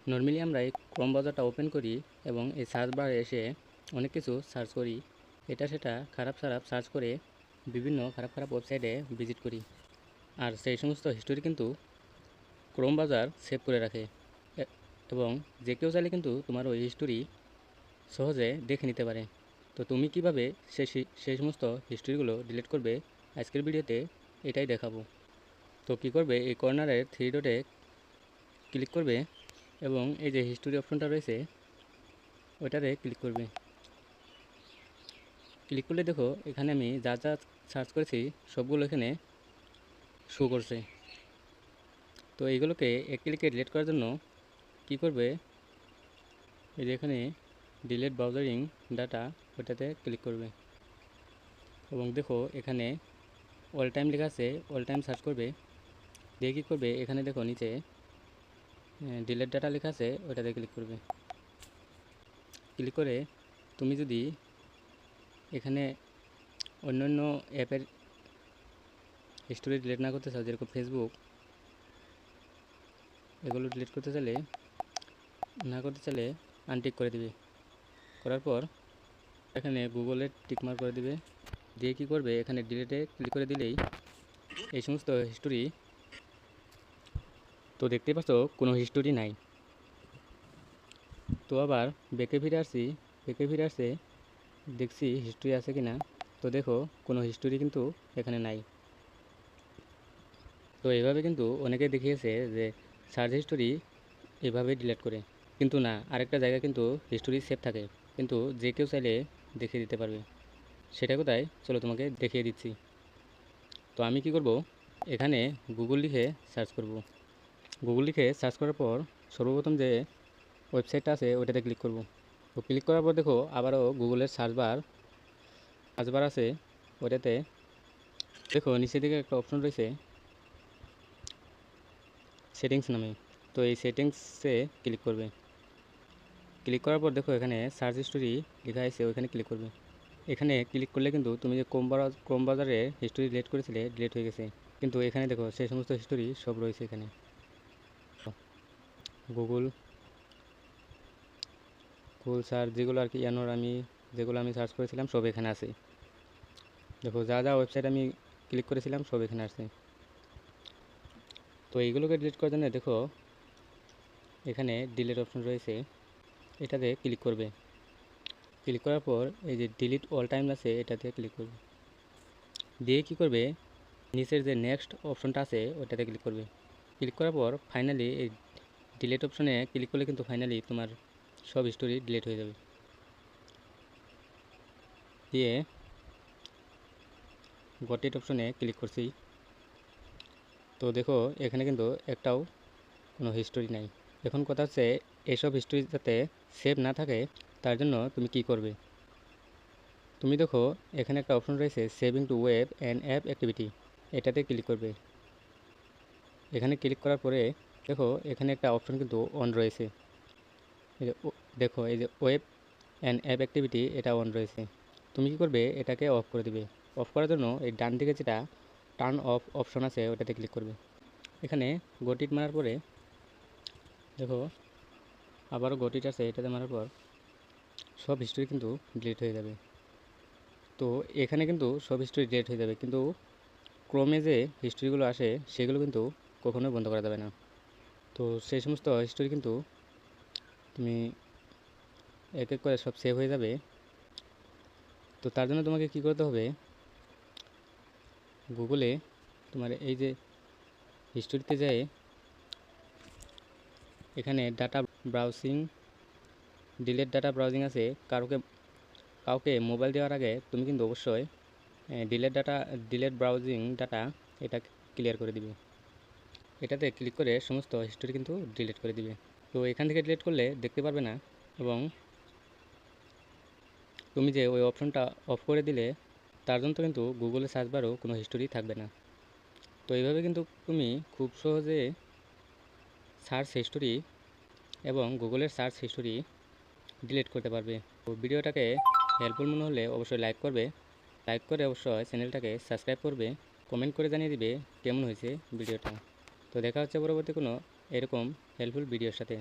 Normally আমরা এই Chrome ব্রাউজারটা open করি এবং এই সার্চ বারে এসে অনেক কিছু সার্চ করি, এটা সেটা খারাপ সার্চ করে বিভিন্ন খারাপ ওয়েবসাইটে ভিজিট করি। আর সেই সমস্ত হিস্টোরি কিন্তু ক্রোম ব্রাউজার সেভ করে রাখে এবং যে কেউ চাইলে কিন্তু তোমার ওই হিস্টোরি সহজে দেখে নিতে পারে। তো তুমি কিভাবে সেই সমস্ত হিস্টোরিগুলো ডিলিট করবে আজকের ভিডিওতে এটাই দেখাবো। তো কী করবে, এই কর্নারের থ্রি ডটে ক্লিক করবে এবং এই যে হিস্টোরি অপশনটা রয়েছে ওইটাতে ক্লিক করবে। ক্লিক করলে দেখো এখানে আমি যা সার্চ করেছি সবগুলো এখানে শো করছে। তো এইগুলোকে এক ক্লিকে ডিলিট করার জন্য কি করবে, এই যে এখানে ডিলিট ব্রাউজারিং ডাটা ওটাতে ক্লিক করবে এবং দেখো এখানে অল টাইম লেখা আছে, অল টাইম সার্চ করবে। দিয়ে কী করবে, এখানে দেখো নিচে ডিলিট ডাটা লেখা আছে ওটাতে ক্লিক করবে। ক্লিক করে তুমি যদি এখানে অন্যান্য অ্যাপের হিস্টোরি ডিলিট না করতে চাও, যেরকম ফেসবুক, এগুলো ডিলিট করতে চাইলে আনটিক করে দিবে। করার পর এখানে গুগলে টিকমার্ক করে দিবে। দিয়ে কী করবে, এখানে ডিলিটে ক্লিক করে দিলেই এই সমস্ত হিস্টোরি, তো দেখতে পাচ্ছ কোনো হিস্টোরি নাই। তো আবার ব্যাকে ফিরে আসছে দেখছি হিস্টোরি আছে কি না। তো দেখো কোনো হিস্টোরি কিন্তু এখানে নাই। তো এইভাবে কিন্তু অনেকে দেখিয়েছে যে সার্চ হিস্টোরি এভাবে ডিলিট করে, কিন্তু না, আরেকটা জায়গায় কিন্তু হিস্টোরি সেভ থাকে, কিন্তু যে কেউ চাইলে দেখিয়ে দিতে পারবে। সেটা কোথায়, চলো তোমাকে দেখিয়ে দিচ্ছি। তো আমি কি করব, এখানে গুগল লিখে সার্চ করব। গুগল লিখে সার্চ করার পর সর্বপ্রথম যে ওয়েবসাইটটা আছে ওইটাতে ক্লিক করব। তো ক্লিক করার পর দেখো আবারও গুগলের সার্চবার আছে, ওইটাতে দেখো নিচের দিকে একটা অপশন রয়েছে সেটিংস নামে। তো এই সেটিংসে ক্লিক করবে। ক্লিক করার পর দেখো এখানে সার্চ হিস্টোরি লেখা আছে, ওইখানে ক্লিক করবে। এখানে ক্লিক করলে কিন্তু তুমি যে ক্রোম ব্রাউজারে হিস্টোরি ডিলিট করেছিলে ডিলিট হয়ে গেছে, কিন্তু এখানে দেখো সেই সমস্ত হিস্টোরি সব রয়েছে এখানে। গুগল সার্চ যেগুলো আর কি যেগুলো আমি সার্চ করেছিলাম সব এখানে আছে। দেখো যা ওয়েবসাইট আমি ক্লিক করেছিলাম সব এখানে আছে। তো এইগুলোকে ডিলিট করার জন্য দেখো এখানে ডিলিট অপশন রয়েছে, এটাতে ক্লিক করবে। ক্লিক করার পর এই যে ডিলিট অল টাইম আছে এটাতে ক্লিক করবে। দিয়ে কী করবে, নিচের যে নেক্সট অপশনটা আছে ওটাতে ক্লিক করবে। ক্লিক করার পর ফাইনালি এই ডিলিট অপশনে ক্লিক করলে কিন্তু ফাইনালি তোমার সব হিস্টোরি ডিলিট হয়ে যাবে। দিয়ে গট ইট অপশনে ক্লিক করছি। তো দেখো এখানে কিন্তু একটাও কোনো হিস্টোরি নাই। এখন কথা হচ্ছে এইসব হিস্টোরি যাতে সেভ না থাকে তার জন্য তুমি কি করবে। তুমি দেখো এখানে একটা অপশন রয়েছে saving to web and app activity, এটাতে ক্লিক করবে। এখানে ক্লিক করার পরে দেখো এখানে একটা অপশন কিন্তু অন রয়েছে, এই যে দেখো এই যে ওয়েব অ্যান্ড অ্যাপ অ্যাক্টিভিটি এটা অন রয়েছে। তুমি কি করবে, এটাকে অফ করে দিবে। অফ করার জন্য এই ডান দিকে যেটা টার্ন অফ অপশন আছে ওটাতে ক্লিক করবে। এখানে গটিট মারার পরে দেখো আবারও গটিট আছে, এটাতে মারার পর সব হিস্টোরি কিন্তু ডিলিট হয়ে যাবে। তো এখানে কিন্তু সব হিস্টোরি ডিলিট হয়ে যাবে, কিন্তু ক্রোমে যে হিস্টোরিগুলো আসে সেগুলো কিন্তু কখনোই বন্ধ করা যাবে না। তো সেই সমস্ত হিস্টোরি কিন্তু তুমি এক এক করে সব সেভ হয়ে যাবে। তো তার জন্য তোমাকে কি করতে হবে, গুগলে তোমার এই যে হিস্টোরিতে যায় এখানে data browsing, delete data browsing আছে। কাউকে মোবাইল দেওয়ার আগে তুমি কিন্তু অবশ্যই ডিলিট ব্রাউজিং ডাটা এটা ক্লিয়ার করে দিবে। এটাতে ক্লিক করে সমস্ত হিস্টোরি কিন্তু ডিলিট করে দিবে। তো এখান থেকে ডিলিট করলে দেখতে পারবে না, এবং তুমি যে ওই অপশনটা অফ করে দিলে তার জন্য কিন্তু গুগলের সার্চ বারেও কোনো হিস্টোরি থাকবে না। তো এইভাবে কিন্তু তুমি খুব সহজে সার্চ হিস্টোরি এবং গুগলের সার্চ হিস্টোরি ডিলিট করতে পারবে। তো ভিডিওটাকে হেল্পফুল মনে হলে অবশ্যই লাইক করবে, লাইক করে অবশ্যই চ্যানেলটাকে সাবস্ক্রাইব করবে, কমেন্ট করে জানিয়ে দিবে কেমন হয়েছে ভিডিওটা। তো দেখা হচ্ছে পরবর্তী কোনো এরকম হেল্পফুল ভিডিওর সাথে।